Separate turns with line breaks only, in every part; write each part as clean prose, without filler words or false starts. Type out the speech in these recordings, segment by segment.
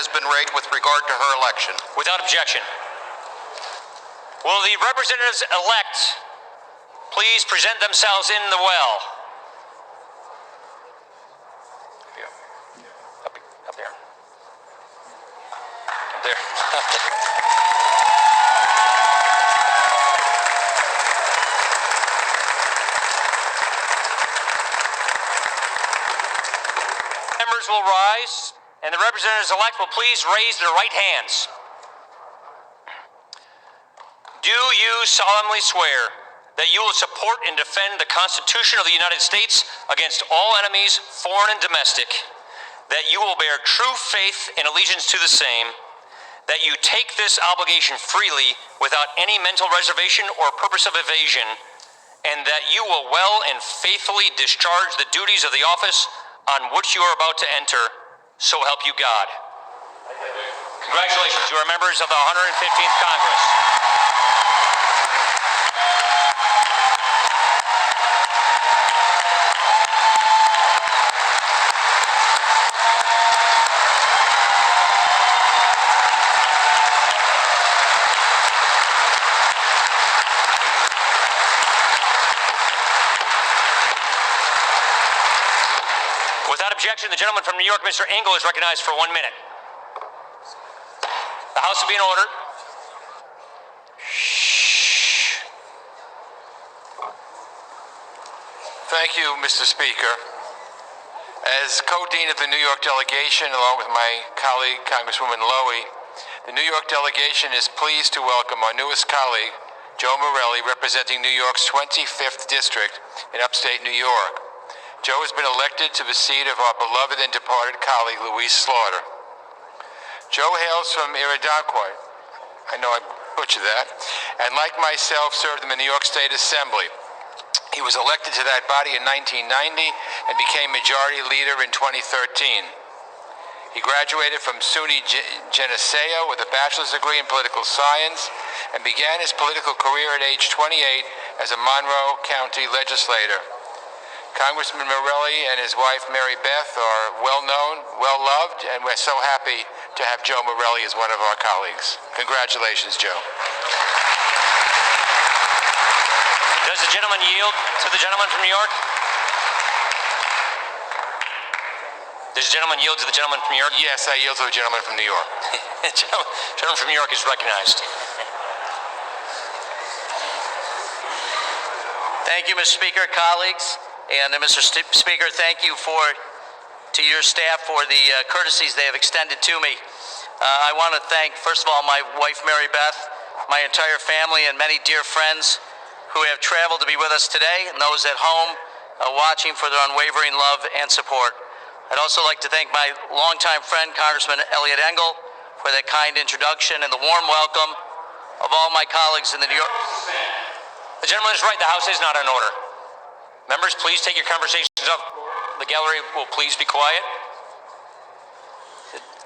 has been rigged with regard to her election.
Without objection. Will the representatives-elect please present themselves in the well? Up there. Up there. Members will rise, and the representatives-elect will please raise their right hands. Do you solemnly swear that you will support and defend the Constitution of the United States against all enemies, foreign and domestic, that you will bear true faith and allegiance to the same, that you take this obligation freely without any mental reservation or purpose of evasion, and that you will well and faithfully discharge the duties of the office on which you are about to enter, so help you God. Congratulations, you are members of the 115th Congress. Without objection, the gentleman from New York, Mr. Engel, is recognized for 1 minute. The House will be in order. Shh.
Thank you, Mr. Speaker. As co-dean of the New York delegation, along with my colleague, Congresswoman Lowy, the New York delegation is pleased to welcome our newest colleague, Joe Morelli, representing New York's 25th district in upstate New York. Joe has been elected to the seat of our beloved and departed colleague, Louise Slaughter. Joe hails from Iridaqui. I know I butchered that. And like myself, served in the New York State Assembly. He was elected to that body in 1990 and became Majority Leader in 2013. He graduated from SUNY Geneseo with a bachelor's degree in political science and began his political career at age 28 as a Monroe County legislator. Congressman Morelli and his wife Mary Beth are well-known, well-loved, and we're so happy to have Joe Morelli as one of our colleagues. Congratulations, Joe.
Does the gentleman yield to the gentleman from New York? Does the gentleman yield to the gentleman from New York?
Yes, I yield to the gentleman from New York.
The gentleman from New York is recognized.
Thank you, Mr. Speaker, colleagues. And Mr. Speaker, thank you to your staff for the courtesies they have extended to me. I want to thank, first of all, my wife, Mary Beth, my entire family, and many dear friends who have traveled to be with us today, and those at home watching for their unwavering love and support. I'd also like to thank my longtime friend, Congressman Eliot Engel, for that kind introduction and the warm welcome of all my colleagues in the New York.
The gentleman is right. The House is not in order. Members, please take your conversations up. The gallery will please be quiet.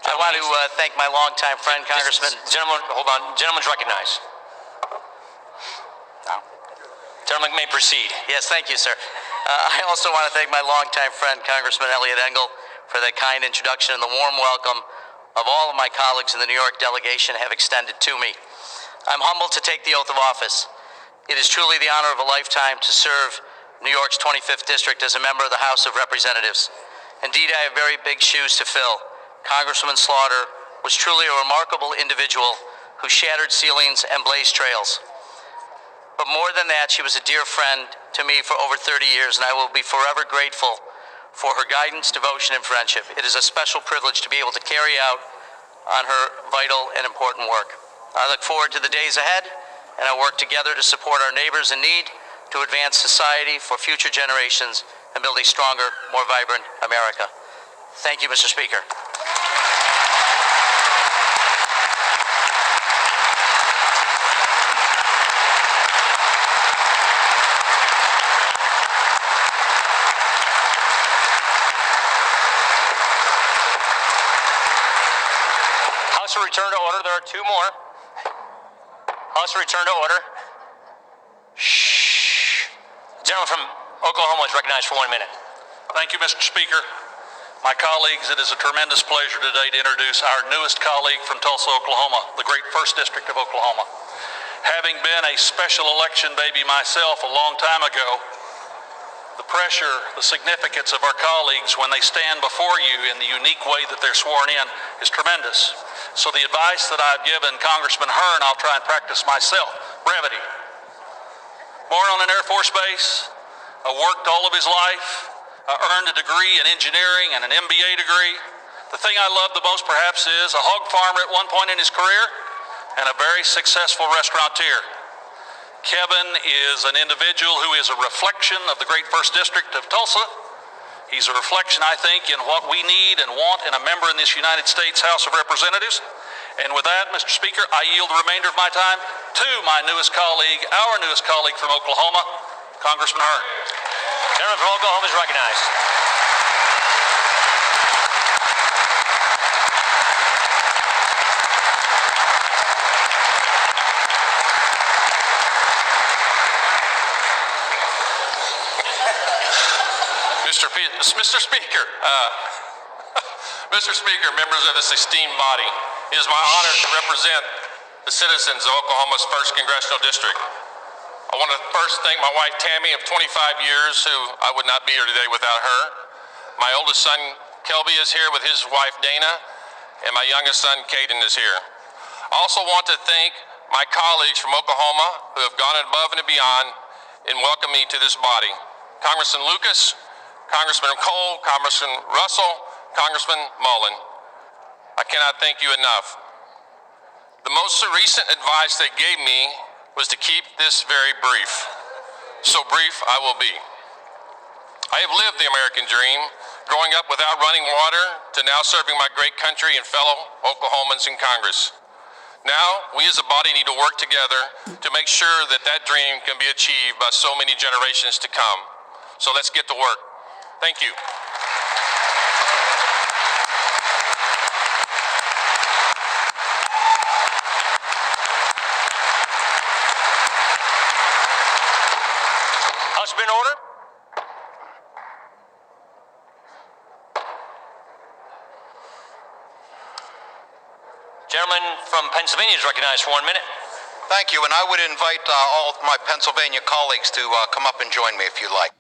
I want to thank my longtime friend, Congressman.
Gentleman, hold on. Gentleman's recognized.
No.
Gentleman may proceed.
Yes, thank you, sir. I also want to thank my longtime friend, Congressman Eliot Engel, for that kind introduction and the warm welcome of all of my colleagues in the New York delegation have extended to me. I'm humbled to take the oath of office. It is truly the honor of a lifetime to serve New York's 25th District as a member of the House of Representatives. Indeed, I have very big shoes to fill. Congresswoman Slaughter was truly a remarkable individual who shattered ceilings and blazed trails. But more than that, she was a dear friend to me for over 30 years, and I will be forever grateful for her guidance, devotion, and friendship. It is a special privilege to be able to carry out on her vital and important work. I look forward to the days ahead, and I'll work together to support our neighbors in need, to advance society for future generations and build a stronger, more vibrant America. Thank you, Mr. Speaker.
House will return to order. There are two more. House will return to order. Shh. The gentleman from Oklahoma is recognized for 1 minute.
Thank you, Mr. Speaker.
My colleagues, it is a tremendous pleasure today to introduce our newest colleague from Tulsa, Oklahoma, the great 1st District of Oklahoma. Having been a special election baby myself a long time ago, the pressure, the significance of our colleagues when they stand before you in the unique way that they're sworn in is tremendous. So the advice that I've given Congressman Horn, I'll try and practice myself. Brevity. Born on an Air Force base, worked all of his life, earned a degree in engineering and an MBA degree. The thing I love the most perhaps is a hog farmer at one point in his career and a very successful restaurateur. Kevin is an individual who is a reflection of the great 1st District of Tulsa. He's a reflection, I think, in what we need and want in a member in this United States House of Representatives. And with that, Mr. Speaker, I yield the remainder of my time to my newest colleague, our newest colleague from Oklahoma, Congressman Horn.
Gentleman from Oklahoma is recognized.
Mr. Speaker, Mr. Speaker, members of this esteemed body, it is my honor to represent the citizens of Oklahoma's 1st Congressional District. I want to first thank my wife Tammy of 25 years, who I would not be here today without her. My oldest son Kelby is here with his wife Dana, and my youngest son Caden is here. I also want to thank my colleagues from Oklahoma who have gone above and beyond and welcomed me to this body. Congressman Lucas, Congressman Cole, Congressman Russell, Congressman Mullen. I cannot thank you enough. The most recent advice they gave me was to keep this very brief. So brief I will be. I have lived the American dream, growing up without running water to now serving my great country and fellow Oklahomans in Congress. Now, we as a body need to work together to make sure that that dream can be achieved by so many generations to come. So let's get to work. Thank you.
House been in order. Gentleman from Pennsylvania is recognized for 1 minute.
Thank you, and I would invite all of my Pennsylvania colleagues to come up and join me if you'd like.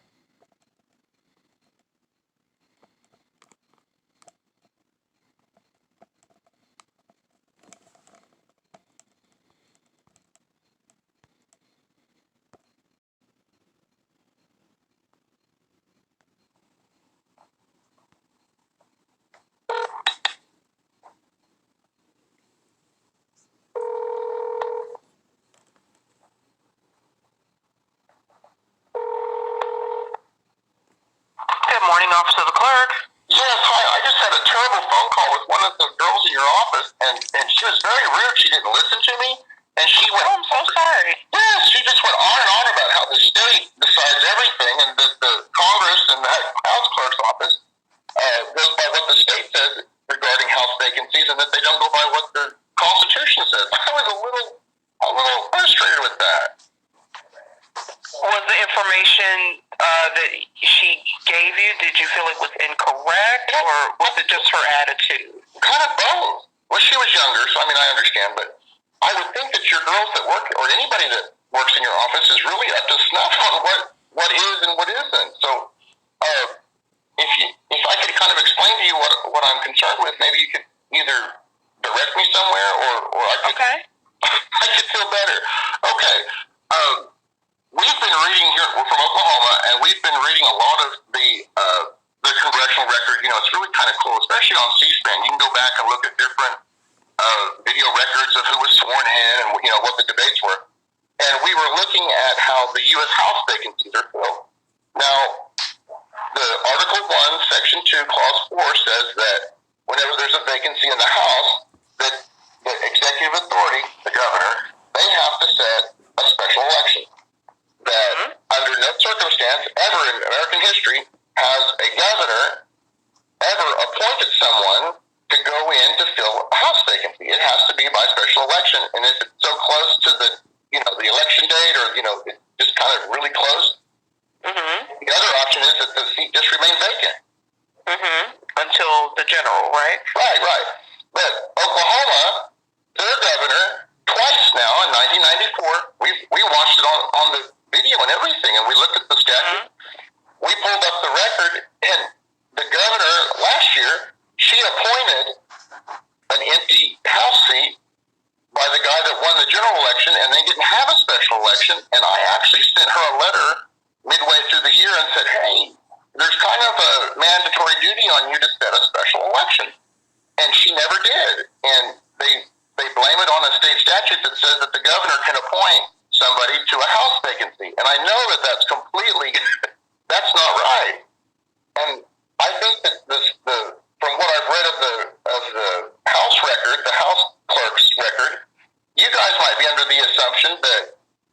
Good morning, Office of the Clerk.
Yes, hi. I just had a terrible phone call with one of the girls in your office, and she was very rude. She didn't listen to me, and she went...
Oh, I'm so sorry.
Yes, she just went on and on about how the state decides everything, and that the Congress and the House Clerk's office goes by what the state says regarding House vacancies, and that they don't go by what the Constitution says. I was a little frustrated with that.
Was the information that she gave you, did you feel it was incorrect, or was it just her attitude?
Kind of both. Well, she was younger, so I mean, I understand, but I would think that your girls that work, or anybody that works in your office, is really up to snuff on what is and what isn't. So, if I could kind of explain to you what I'm concerned with, maybe you could either direct me somewhere, or I could,
Okay.
I could feel better. Okay. We've been reading here, we're from Oklahoma, and we've been reading a lot of the congressional record. You know, it's really kind of cool, especially on C-SPAN. You can go back and look at different video records of who was sworn in and, you know, what the debates were. And we were looking at how the U.S. House vacancies are filled. Now, the Article 1, Section 2, Clause 4 says that whenever there's a vacancy in the House, that the executive authority, the governor, they have to set a special election. That under no circumstance ever in American history has a governor ever appointed someone to go in to fill a House vacancy. It has to be by special election. And if it's so close to the election date, or, it's just kind of really close, the other option is that the seat just remains vacant.
Until the general, right?
Right. But Oklahoma, their governor, twice now in 1994, we watched it on the video and everything, and we looked at the statute. We pulled up the record, and the governor last year, she appointed an empty House seat by the guy that won the general election, and they didn't have a special election, and I actually sent her a letter midway through the year and said, hey, there's kind of a mandatory duty on you to set a special election. And she never did. And they blame it on a state statute that says that the governor can appoint somebody to a House vacancy. And I know that that's completely, that's not right. And I think that from what I've read of the House record, the House clerk's record, you guys might be under the assumption that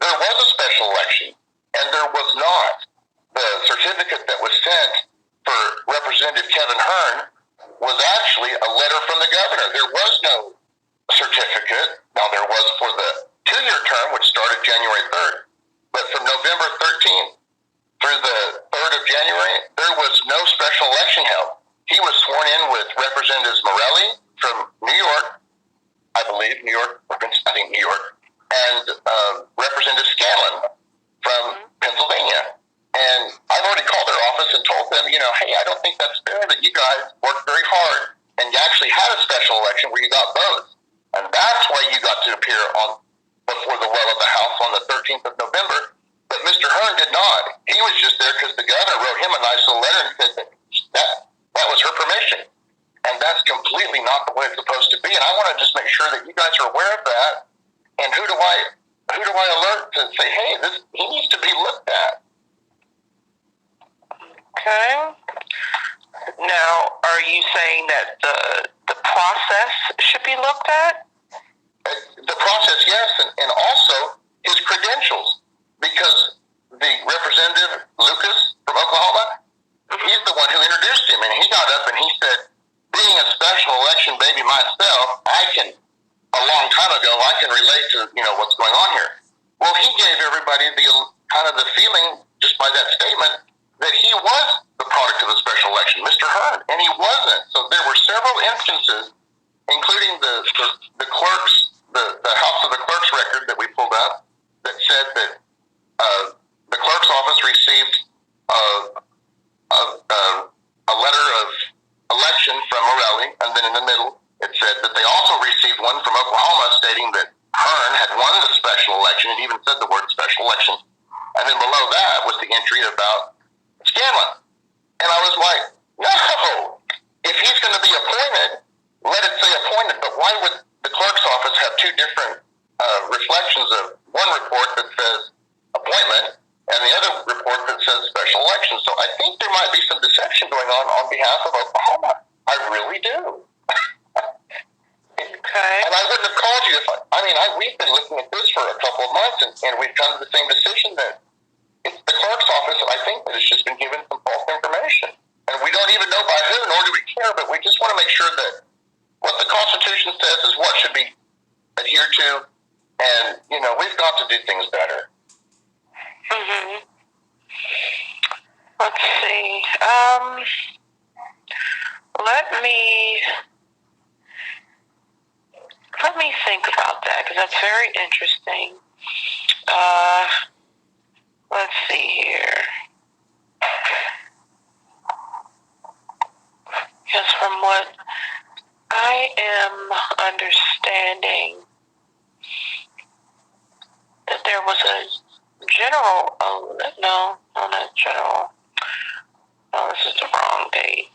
there was a special election, and there was not. The certificate that was sent for Representative Kevin Horn was actually a letter from the governor. There was no certificate. Now, there was for the 2-year term, which started January 3rd. But from November 13th through the 3rd of January, there was no special election held. He was sworn in with Representatives Morelli from New York, I believe, New York, and Representative Scanlon from Pennsylvania. And I've already called their office and told them, hey, I don't think that's fair that you guys worked very hard and you actually had a special election where you got votes. And that's why you got to appear before the well of the House on the 13th of November. But Mr. Horn did not. He was just there because the governor wrote him a nice little letter and said that was her permission. And that's completely not the way it's supposed to be. And I want to just make sure that you guys are aware of that. And who do I alert to say, hey, he needs to be looked at?
Okay. Now, are you saying that the process should be looked at?
The process, yes, and also his credentials, because the Representative Lucas from Oklahoma, he's the one who introduced him, and he got up and he said, being a special election baby myself, a long time ago, I can relate to, what's going on here. Well, he gave everybody the feeling, just by that statement, that he was the product of a special election, Mr. Horn, and he wasn't. So there were several instances, including the clerk's, the House of the Clerk's record that we pulled up, that said that the clerk's office received a letter of election from Morelli, and then in the middle it said that they also received one from Oklahoma stating that Horn had won the special election. It even said the word special election. And then below that was the entry about Scanlon. And I was like, no, if he's going to be appointed, let it say appointed, but why would the clerk's office have two different reflections of one report that says appointment and the other report that says special election? So I think there might be some deception going on behalf of Oklahoma. I really do.
Okay.
And I wouldn't have called you if we've been looking at this for a couple of months, and we've come to the same decision that it's the clerk's office, I think, that has just been given some false information. And we don't even know by who, nor do we care, but we just want to make sure that what the Constitution says is what should be adhered to, and, we've got to do things better.
Mm-hmm. Let's see. Let me think about that, because that's very interesting. Let's see here. Because from what I am understanding, that there was a general, no, not general. No, this is the wrong date.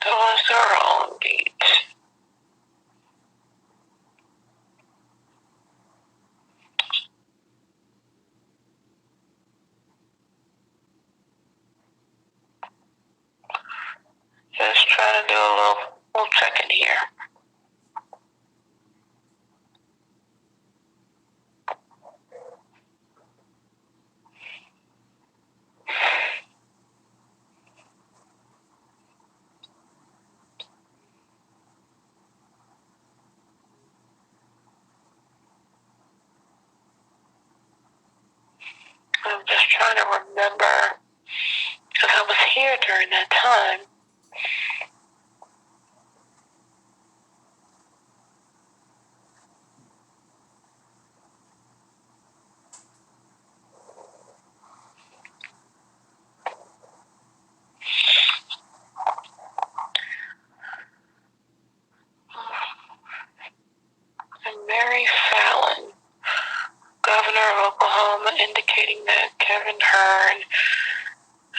That was the wrong date. Just trying to do a little check in here. trying to remember, because I was here during that time. And Mary Fallon, Governor of Oklahoma, indicating that Kevin Hearn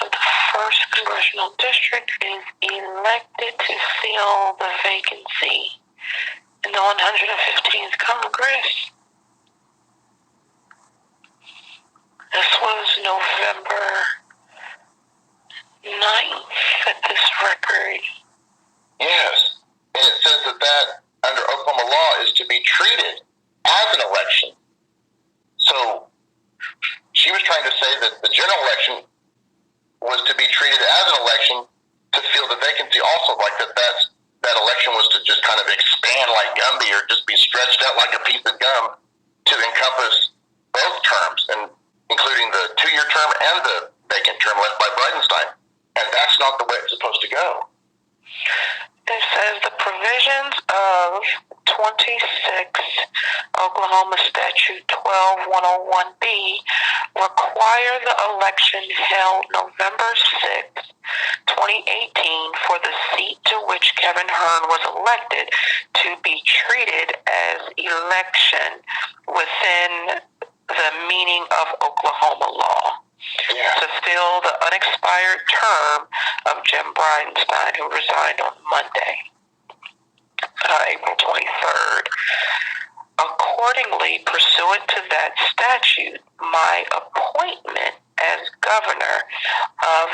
of the 1st Congressional District is elected to fill the vacancy in the 115th Congress. This was November 9th at this record.
Yes. And it says that under Oklahoma law is to be treated as an election. So she was trying to say that the general election was to be treated as an election to fill the vacancy also, like that election was to just kind of expand like Gumby or just be stretched out like a piece of gum to encompass both terms, and including the 2-year term and the vacant term left by Bridenstine. And that's not the way it's supposed to go.
It says the provisions of 26 Oklahoma Statute 12101B require the election held November 6, 2018 for the seat to which Kevin Hearn was elected to be treated as election within the meaning of Oklahoma law.
Yeah.
To fill the unexpired term of Jim Bridenstine, who resigned on Monday, April 23rd. Accordingly, pursuant to that statute, my appointment as governor of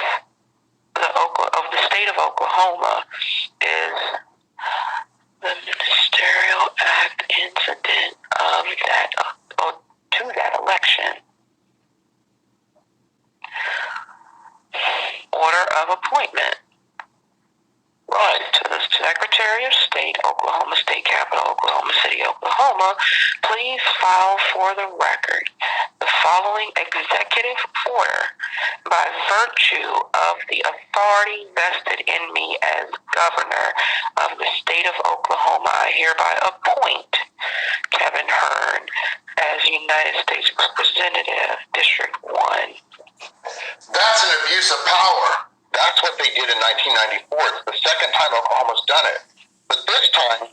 the state of Oklahoma is the ministerial act incident of that to that election. Order of appointment. Right. To the Secretary of State, Oklahoma State Capitol, Oklahoma City, Oklahoma, please file for the record the following executive order. By virtue of the authority vested in me as governor of the state of Oklahoma, I hereby appoint Kevin Hearn as United States Representative, District 1.
That's an abuse of power. That's what they did in 1994. It's the second time Oklahoma's done it. But this time,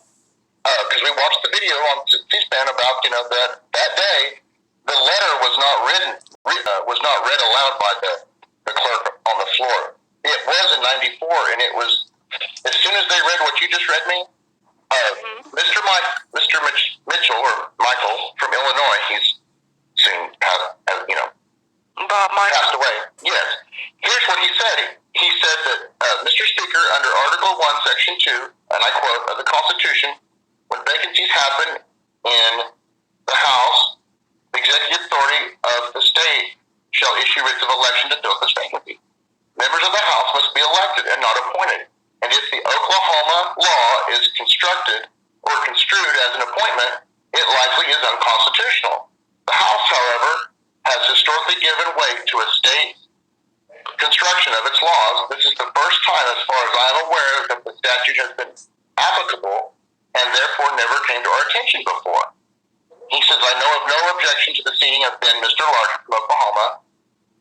because we watched the video on C-SPAN about, that day, the letter was not read aloud by the clerk on the floor. It was in 94, and it was, as soon as they read what you just read me, Mr. Mitchell, or Michael, from Illinois, he's soon passed away. Yes. Here's what he said. He said that, Mr. Speaker, under Article 1, Section 2, and I quote, of the Constitution, when vacancies happen in the House, the executive authority of the state shall issue writs of election to fill this vacancy. Members of the House must be elected and not appointed. And if the Oklahoma law is construed as an appointment, it likely is unconstitutional. The House, however, has historically given weight to a state construction of its laws. This is the first time, as far as I am aware, that the statute has been applicable and therefore never came to our attention before. He says, I know of no objection to the seating of Ben Mr. Larkin from Oklahoma.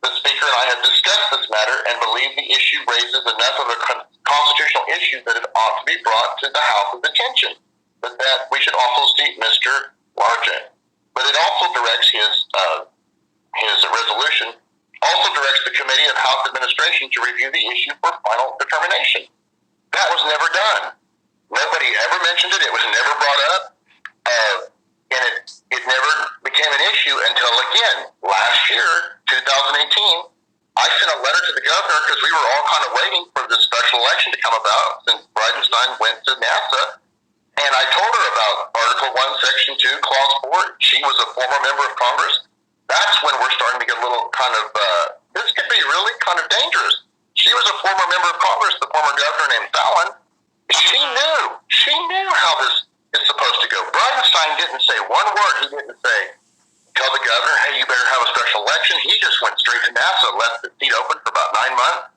The Speaker and I have discussed this matter and believe the issue raises enough of a constitutional issue that it ought to be brought to the House's attention, but that we should also seat Mr. Larkin. But it also directs his resolution, also directs the Committee of House Administration to review the issue for final determination. That was never done. Nobody ever mentioned it. It was never brought up. And it never became an issue until, again, last year, 2018, I sent a letter to the governor because we were all kind of waiting for this special election to come about since Bridenstine went to NASA. And I told her about Article 1, Section 2, Clause 4. She was a former member of Congress. That's when we're starting to get a little kind of, this could be really kind of dangerous. She was a former member of Congress, the former governor named Fallon. She knew how this is supposed to go. Bridenstine didn't say one word. He didn't say, tell the governor, hey, you better have a special election. He just went straight to NASA, left the seat open for about 9 months.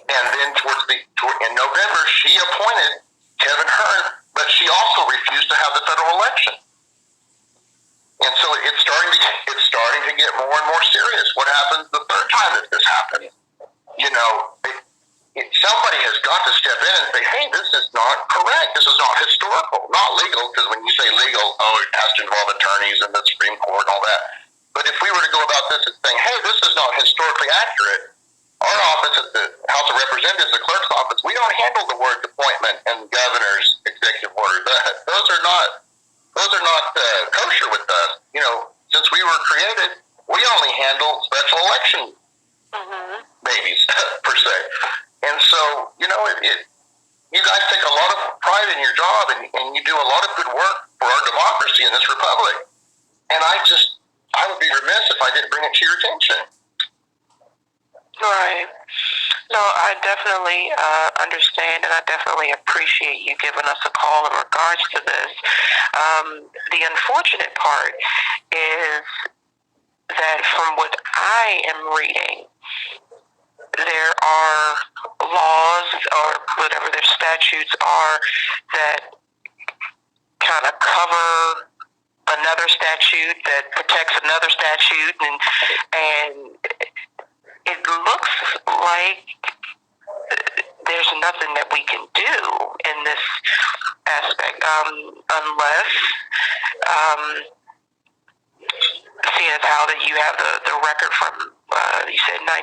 And then in November, she appointed Kevin Horn, but she also refused to have the federal election. And so it's starting to get more and more serious. What happens the third time that this happens? You know, somebody has got to step in and say, hey, this is not correct. This is not historical, not legal, because when you say legal, it has to involve attorneys and the Supreme Court and all that. But if we were to go about this and saying, hey, this is not historically accurate, our office at the House of Representatives, the clerk's office, we don't handle the word appointment and governor's executive order. Those are not kosher with us. You know, since we were created, we only handle special election babies per se. And so, you know, you guys take a lot of pride in your job, and you do a lot of good work for our democracy in this republic. And I would be remiss if I didn't bring it to your attention.
Right. No, I definitely understand, and I definitely appreciate you giving us a call in regards to this. The unfortunate part is that from what I am reading, there are laws or whatever their statutes are that kind of cover another statute that protects another statute, and it looks like there's nothing that we can do in this aspect unless seeing as how that you have the record from you said 94,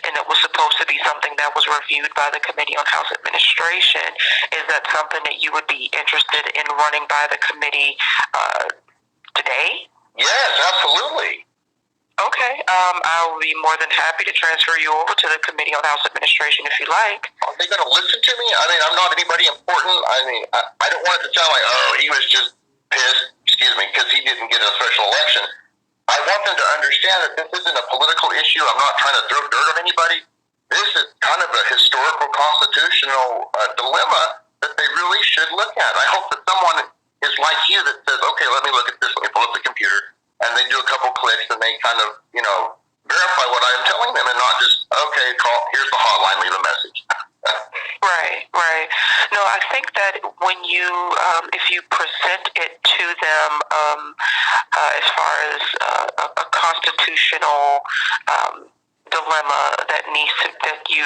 and it was supposed to be something that was reviewed by the Committee on House Administration. Is that something that you would be interested in running by the committee today?
Yes, absolutely.
Okay. I will be more than happy to transfer you over to the Committee on House Administration if you like.
Are they going to listen to me? I mean, I'm not anybody important. I mean, I don't want it to sound like, he was just pissed, because he didn't get a special election. I want them to understand that this isn't a political issue. I'm not trying to throw dirt on anybody. This is kind of a historical, constitutional dilemma that they really should look at. I hope that someone is like you that says, okay, let me look at this. Let me pull up the computer. And they do a couple clicks and they kind of, verify what I'm telling them and not just, okay, call, here's the hotline, leave a message.
Right. No, I think that when you, if you present it to them as far as a constitutional dilemma that you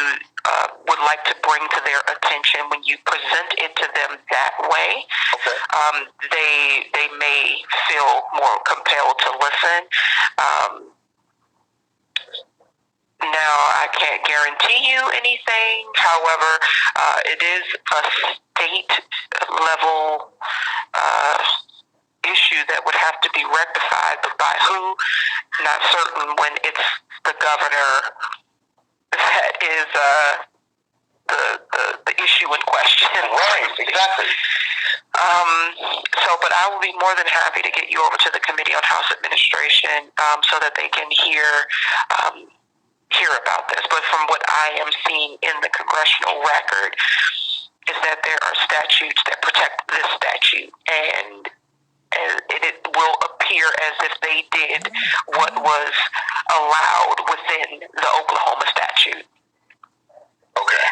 would like to bring to their attention, when you present it to them that way, they may feel more compelled to listen. Now, I can't guarantee you anything. However, it is a state-level issue that would have to be rectified, but by who, not certain, when it's the governor that is the issue in question.
Right, exactly.
But I will be more than happy to get you over to the Committee on House Administration so that they can hear about this. But from what I am seeing in the congressional record is that there are statutes that protect this statute, and it will appear as if they did what was allowed within the Oklahoma statute.
Okay.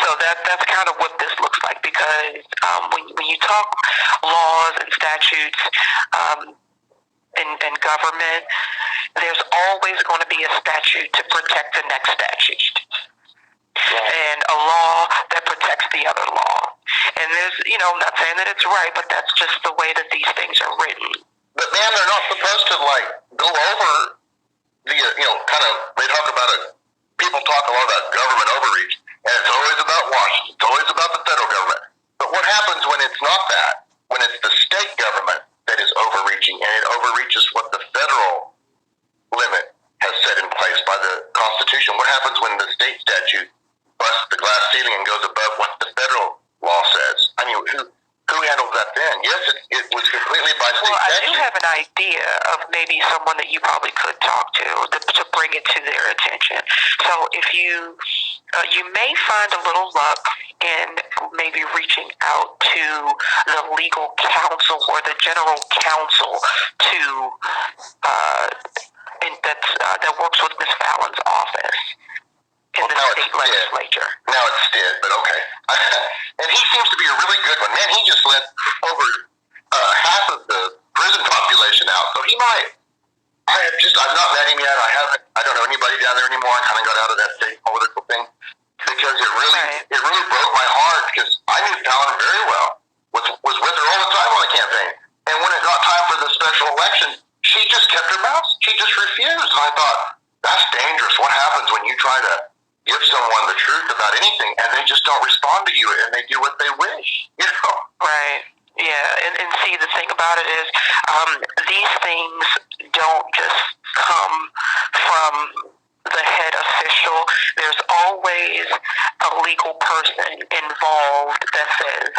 So that's kind of what this looks like, because when you talk laws and statutes in government, there's always going to be a statute to protect the next statute. And a law that protects the other law. And there's, I'm not saying that it's right, but that's just the way that these things are written.
But man, they're not supposed to go over the, they talk about it. People talk a lot about government overreach, and it's always about Washington. It's always about the federal government. But what happens when it's not that? When it's the state government that is overreaching, and it overreaches what the federal limit has set in place by the Constitution? What happens when the state statute busts the glass ceiling and goes above what the federal law says? I mean, who handles that then? Yes, it was completely by state statute.
Well, I do have an idea of maybe someone that you probably could talk to bring it to their attention. So if you You may find a little luck in maybe reaching out to the legal counsel or the general counsel that works with Ms. Fallon's office in the state legislature.
Now it's dead, but okay. And he seems to be a really good one. Man, he just let over half of the prison population out, so he might. I've not met him yet. I don't know anybody down there anymore. I kind of got out of that state political thing because it really broke my heart because I knew Fallon very well. Was with her all the time on the campaign. And when it got time for the special election, she just kept her mouth. She just refused. And I thought, that's dangerous. What happens when you try to give someone the truth about anything and they just don't respond to you and they do what they wish? You know?
Right. Yeah, and see, the thing about it is, these things don't just come from the head official. There's always a legal person involved that says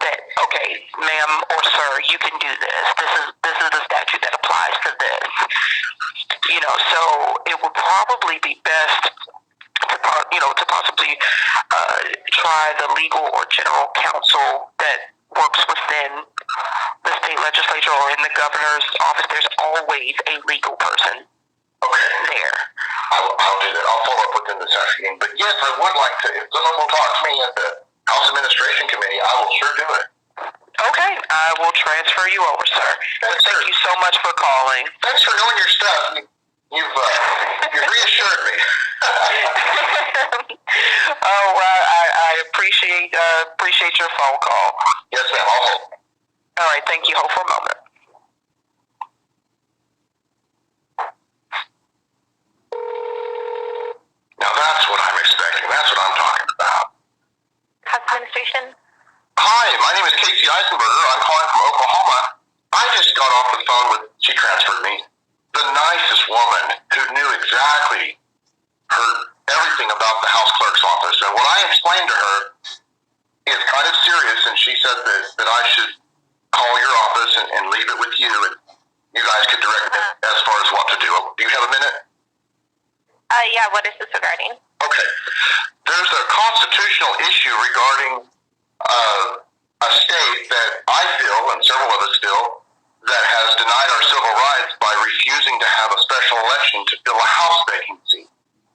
that, okay, ma'am or sir, you can do this. This is the statute that applies to this. You know, so it would probably be best to possibly try the legal or general counsel that works within the state legislature or in the governor's office. There's always a legal person there.
I'll do that. I'll follow up with them this afternoon. But yes, I would like to. If someone will talk to me at the House Administration Committee, I will sure do it.
Okay, I will transfer you over, sir. Thank you so much for calling.
Thanks for knowing your stuff. You've reassured me.
Oh, well, I appreciate your phone call.
Yes, ma'am. I'll hold.
All right, thank you. Hold for a moment.
Now that's what I'm expecting. That's what I'm talking about.
House Administration.
Hi, my name is Casey Eisenberger. I'm calling from Oklahoma. I just got off the phone with, she transferred me, the nicest woman who knew exactly everything about the House Clerk's office. And what I explained to her is kind of serious, and she said that I should call your office and leave it with you, and you guys could direct me as far as what to do. Do you have a minute?
Yeah, what is this regarding?
Okay. There's a constitutional issue regarding a state that I feel, and several of us feel, that has denied our civil rights by refusing to have a special election to fill a House vacancy.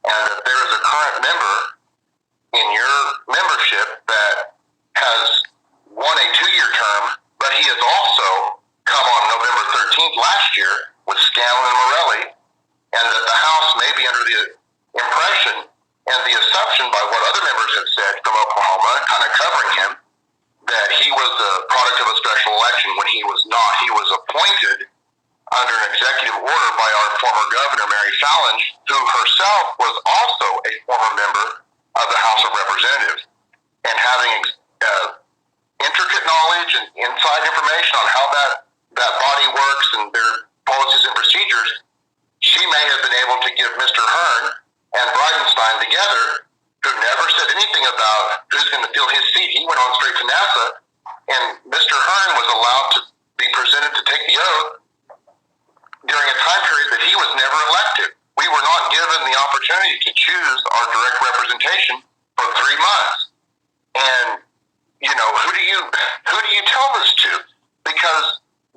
And that there is a current member in your membership that has won a 2-year term, but he has also come on November 13th last year with Scanlon and Morelli, and that the House may be under the impression and the assumption by what other members have said from Oklahoma, kind of covering him, that he was the product of a special election when he was not. He was appointed under an executive order by our former governor, Mary Fallon, who herself was also a former member of the House of Representatives. And having intricate knowledge and inside information on how that body works and their policies and procedures, she may have been able to give Mr. Horn and Bridenstine together, who never said anything about who's going to fill his seat. He went on straight to NASA, and Mr. Horn was allowed to be presented to take the oath during a time period that he was never elected. We were not given the opportunity to choose our direct representation for 3 months. And, you know, who do you tell this to? Because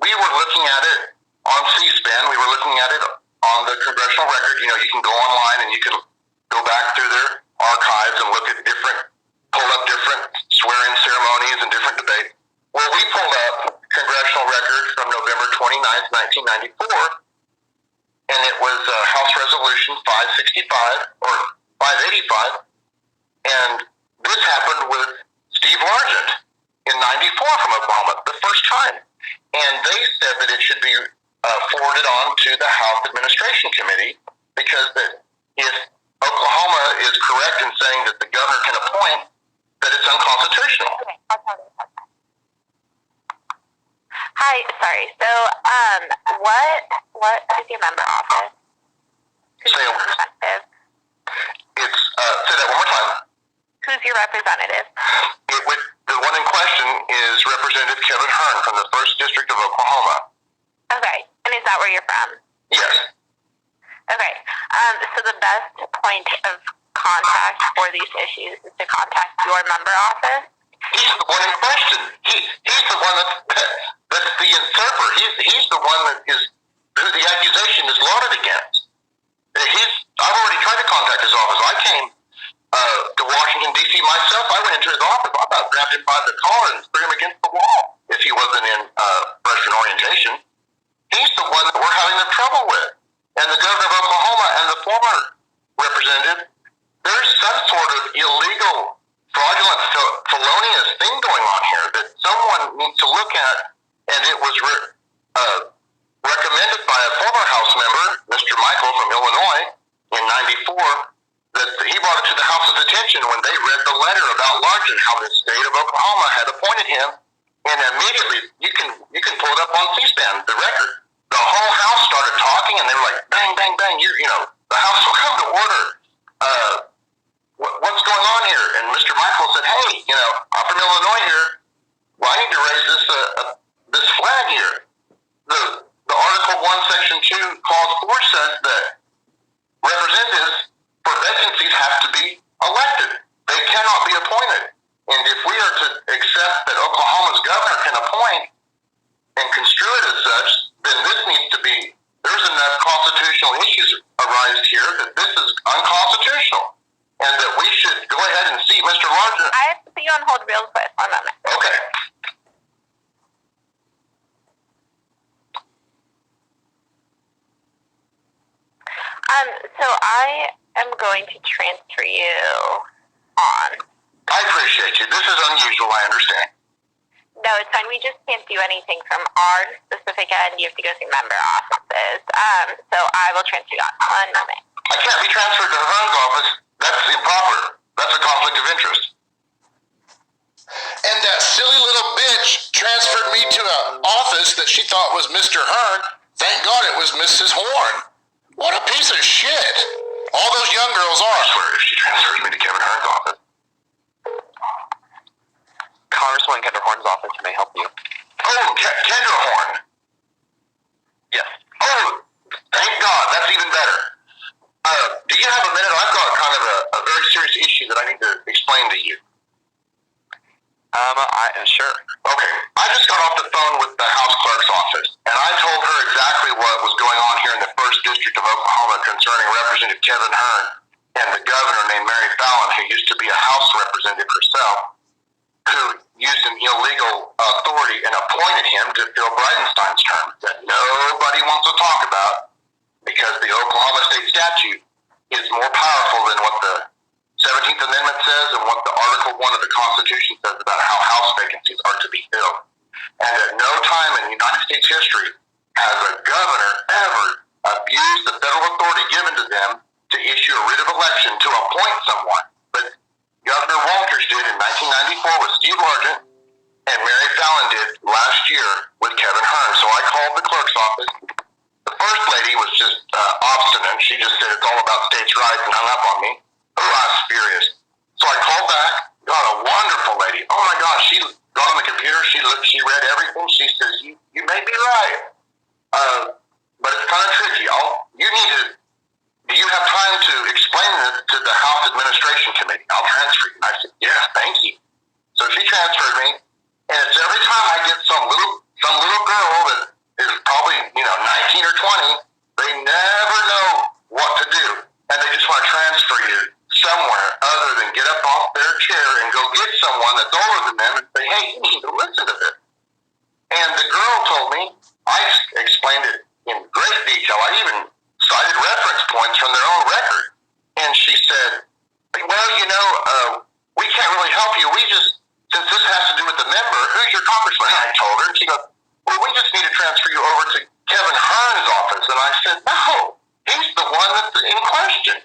we were looking at it on C-SPAN, we were looking at it on the congressional record. You know, you can go online and you can go back through their archives and look at pull up different swearing ceremonies and different debates. Well, we pulled up congressional record from November 29th, 1994, and it was House Resolution 565 or 585, and this happened with Steve Largent in 94 from Oklahoma, the first time. And they said that it should be forwarded on to the House Administration Committee because that if Oklahoma is correct in saying that the governor can appoint, that it's unconstitutional.
Okay, I'll tell you. Hi, sorry. So, what is your member office? Who's your representative?
Say that one more time.
Who's your representative?
The one in question is Representative Kevin Horn from the 1st District of Oklahoma.
Okay, and is that where you're from?
Yes.
Okay, so the best point of contact for these issues is to contact your member office.
He's the one in question. He's the one that's the usurper. He's the one that is who the accusation is lauded against. I've already tried to contact his office. I came to Washington D.C. myself. I went into his office. I about grabbed him by the collar and threw him against the wall if he wasn't in freshman orientation. He's the one that we're having the trouble with. And the governor of Oklahoma and the former representative, there's some sort of illegal, fraudulent, felonious thing going on here that someone needs to look at. And it was recommended by a former House member, Mr. Michael from Illinois, in '94, that he brought it to the House's attention when they read the letter about Largent, how the state of Oklahoma had appointed him. And immediately, you can pull it up on C-SPAN, the record. The whole House started talking, and they were like, bang, bang, bang, the House will come to order. What's going on here? And Mr. Michael said, hey, I'm from Illinois here. Well, I need to raise this flag here. The Article 1, Section 2, Clause 4 says that representatives for vacancies have to be elected. They cannot be appointed. And if we are to accept that Oklahoma's governor can appoint and construe it as such, then this needs to be, there's enough constitutional issues arise here that this is unconstitutional. And that we should go ahead and see Mr. Largent.
I have to put you on hold real quick. 1 moment.
Okay.
So I am going to transfer you on.
I appreciate you. This is unusual, I understand.
No, it's fine. We just can't do anything from our specific end. You have to go through member offices. So I will transfer you on. 1 moment.
I can't be transferred to Hearn's office. That's improper. That's a conflict of interest.
And that silly little bitch transferred me to an office that she thought was Mr. Hearn. Thank God it was Mrs. Horn. What a piece of shit. All those young girls are.
I swear, if she transfers me to Kevin Hearn's office.
Congresswoman Kendra Horn's office may help you.
Oh, Kendra Horn.
Yes.
Oh, thank God. That's even better. Do you have a minute? I've got kind of a very serious issue that I need to explain to you.
Sure.
Okay. I just got off the phone with the House Clerk's office, and I told her exactly what was going on here in the 1st District of Oklahoma concerning Representative Kevin Hearn and the governor named Mary Fallon, who used to be a House representative herself, who used an illegal authority and appointed him to fill Bridenstine's term that nobody wants to talk about because the Oklahoma state statute is more powerful than what the 17th Amendment says and what the Article 1 of the Constitution says about how House vacancies are to be filled. And at no time in United States history has a governor ever abused the federal authority given to them to issue a writ of election to appoint someone. But Governor Walters did in 1994 with Steve Largent, and Mary Fallon did last year with Kevin Hearn. So I called the clerk's office. The first lady was just obstinate. She just said it's all about states' rights and hung up on me. Oh, I was furious. So I called back, got a wonderful lady. Oh my gosh, she got on the computer, she looked, she read everything. She says, you may be right. But it's kind of tricky. Do you have time to explain this to the House Administration Committee? I'll transfer you. And I said, yeah, thank you. So she transferred me, and it's every time I get some little girl that is probably, 19 or 20, they never know what to do. And they just want to transfer you somewhere other than get up off their chair and go get someone that's older than them and say, hey, you need to listen to this. And the girl told me, I explained it in great detail. I even cited reference points from their own record. And she said, well, we can't really help you. Since this has to do with the member, who's your congressman? I told her. And she goes, well, we just need to transfer you over to Kevin Hearn's office. And I said, no, he's the one that's in question.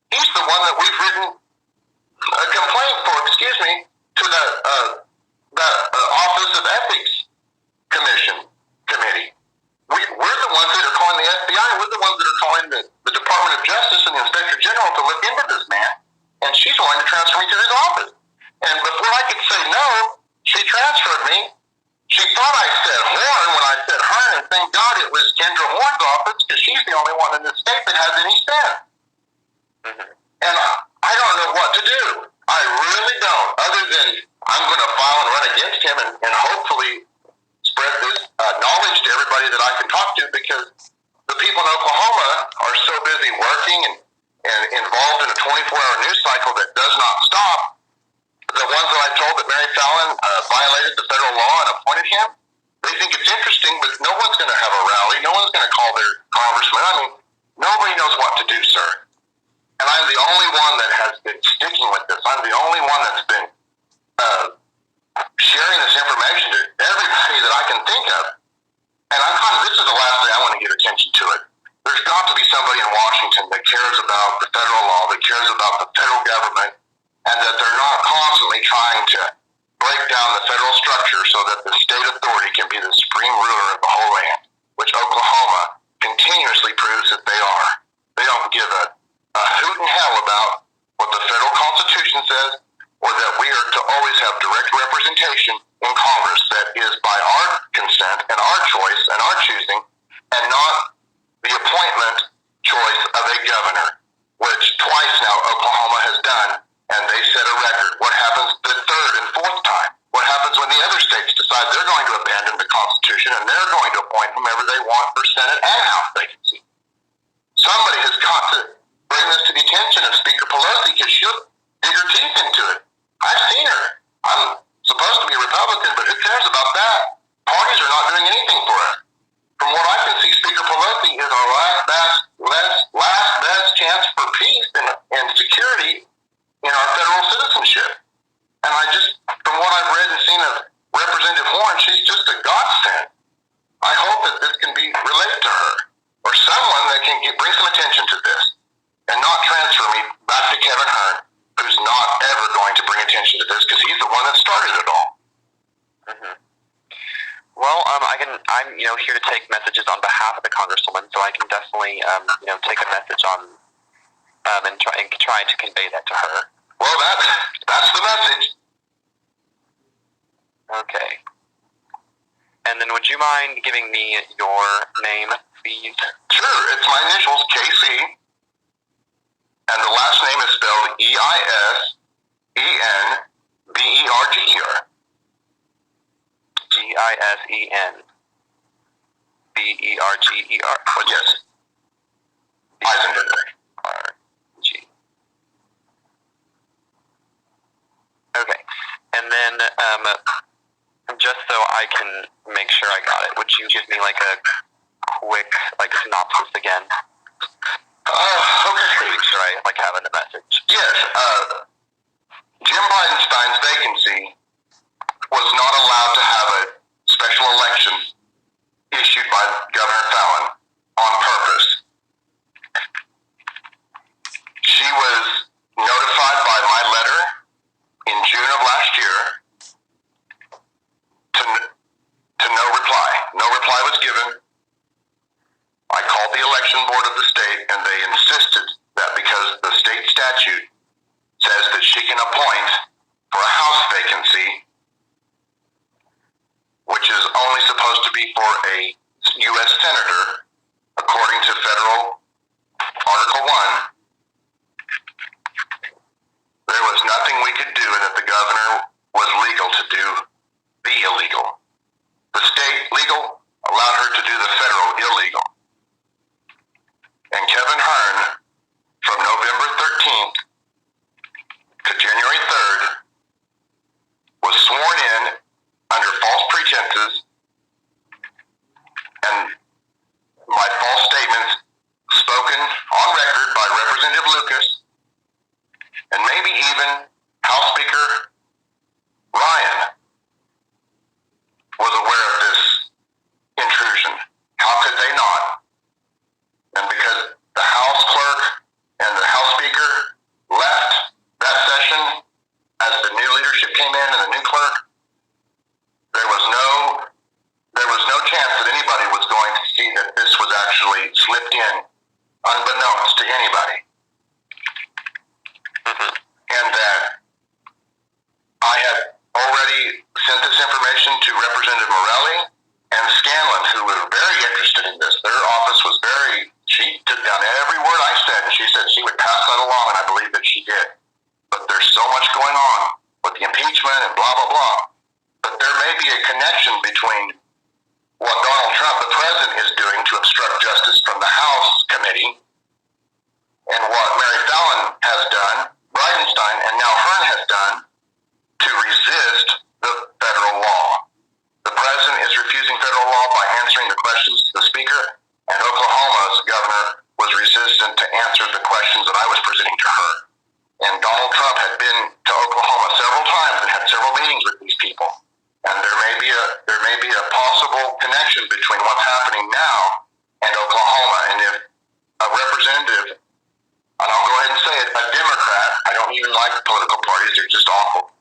He's the one that we've written a complaint for, to the Office of Ethics Committee. We're the ones that are calling the FBI. We're the ones that are calling the Department of Justice and the Inspector General to look into this man. And she's wanting to transfer me to his office. And before I could say no, she transferred me. She thought I said Horn when I said Hearn, and thank God it was Kendra Horn's office because she's the only one in the state that has any sense. Mm-hmm. And I don't don't know what to do. I really don't. Other than I'm going to file and run against him and hopefully spread this knowledge to everybody that I can talk to, because the people in Oklahoma are so busy working and involved in a 24-hour news cycle that does not stop. The ones that I told that Mary Fallon violated the federal law and appointed him, they think it's interesting, but no one's going to have a rally. No one's going to call their congressman. I mean, nobody knows what to do, sir. And I'm the only one that has been sticking with this. I'm the only one that's been sharing this information to everybody that I can think of. And this is the last thing I want to give attention to it. There's got to be somebody in Washington that cares about the federal law, that cares about the federal government, and that they're not constantly trying to break down the federal structure so that the state authority can be the supreme ruler of the whole land, which Oklahoma continuously proves that they are. They don't give a hoot in hell about what the federal Constitution says, or that we are to always have direct representation in Congress that is by our consent and our choice and our choosing, and not the appointment choice of a governor, which twice now Oklahoma has done, and they set a record. What happens the third and fourth time? What happens when the other states decide they're going to abandon the Constitution and they're going to appoint whomever they want for Senate and House vacancy? Somebody has got to bring this to the attention of Speaker Pelosi, because she'll dig her teeth into it. I've seen her. I'm supposed to be a Republican, but who cares about that? Parties are not doing anything for us. From what I can see, Speaker Pelosi is our last best chance for peace and security in our federal citizenship. And from what I've read and seen of Representative Horn, she's just a godsend. I hope that this can be related to her, or someone that can bring some attention to this, and not transfer me back to Kevin Hearn, who's not ever going to bring attention to this, because he's the one that started it all.
Mm-hmm. Well, I'm here to take messages on behalf of the Congresswoman, so I can definitely take a message on and try to convey that to her.
Well, that's the message.
Okay. And then would you mind giving me your name, please?
Sure, it's my initials, KC, and the last name is spelled Eisenberger. Eisenberger. Well, yes. Eisenberger.
Okay. And then, just so I can make sure I got it, would you give me like a quick synopsis again?
Okay.
Make sure I have in the message.
Yes. Jim Bridenstine's vacancy was not allowed to have a special election issued by Governor Fallon on purpose. She was notified by my letter in June of last year to no reply. No reply was given. I called the election board of the state, and they insisted that because the state statute says that she can appoint for a House vacancy, which is only supposed to be for a U.S. Senator, according to Federal Article 1, there was nothing we could do, and that the governor was legal to do the illegal. The state legal allowed her to do the federal illegal. And Kevin Hearn, from November 13th to January 3rd, was sworn in under false pretenses, and my false statements spoken on record by Representative Lucas, and maybe even House Speaker Ryan was aware of this intrusion. How could they not? And because the House Clerk and the House Speaker left that session as the new leadership came in and the new clerk, there was no chance that anybody was going to see that this was actually slipped in unbeknownst to anybody. Mm-hmm. And that presenting to her. And Donald Trump had been to Oklahoma several times and had several meetings with these people. And there may be a possible connection between what's happening now and Oklahoma. And if a representative, and I'll go ahead and say it, a Democrat, I don't even like political parties, they're just awful.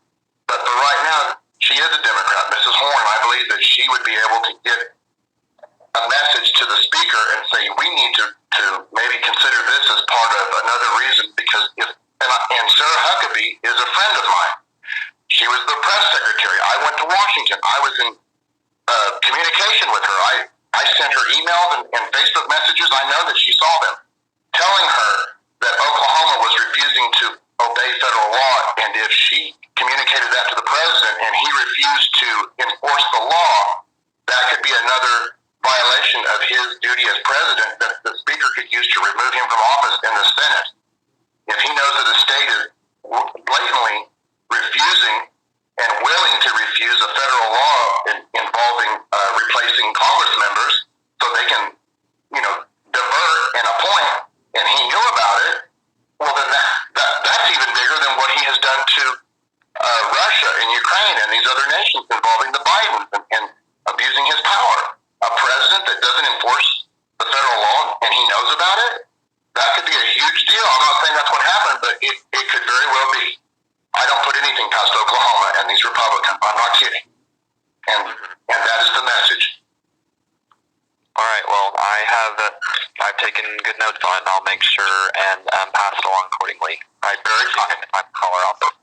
But for right now, she is a Democrat, Mrs. Horn. I believe that she would be able to get a message to the speaker and say, we need to maybe consider this as part of another reason, because and Sarah Huckabee is a friend of mine. She was the press secretary. I went to Washington. I was in communication with her. I sent her emails and Facebook messages. I know that she saw them, telling her that Oklahoma was refusing to obey federal law, and if she communicated that to the president and he refused to enforce the law, that could be another violation of his duty as president that the speaker could use to remove him from office in the Senate. If he knows that a state is blatantly refusing and willing to refuse a federal law involving replacing Congress members so they can, divert and appoint, and he knew about it, well, then that's even bigger than what he has done to Russia and Ukraine and these other nations involving the Bidens and abusing his power. A president that doesn't enforce the federal law and he knows about it, that could be a huge deal. I'm not saying that's what happened, but it could very well be. I don't put anything past Oklahoma and these Republicans. I'm not kidding. And that is the message.
All right. Well, I've taken good notes on it, and I'll make sure and pass it along accordingly. I very fine if I call her office.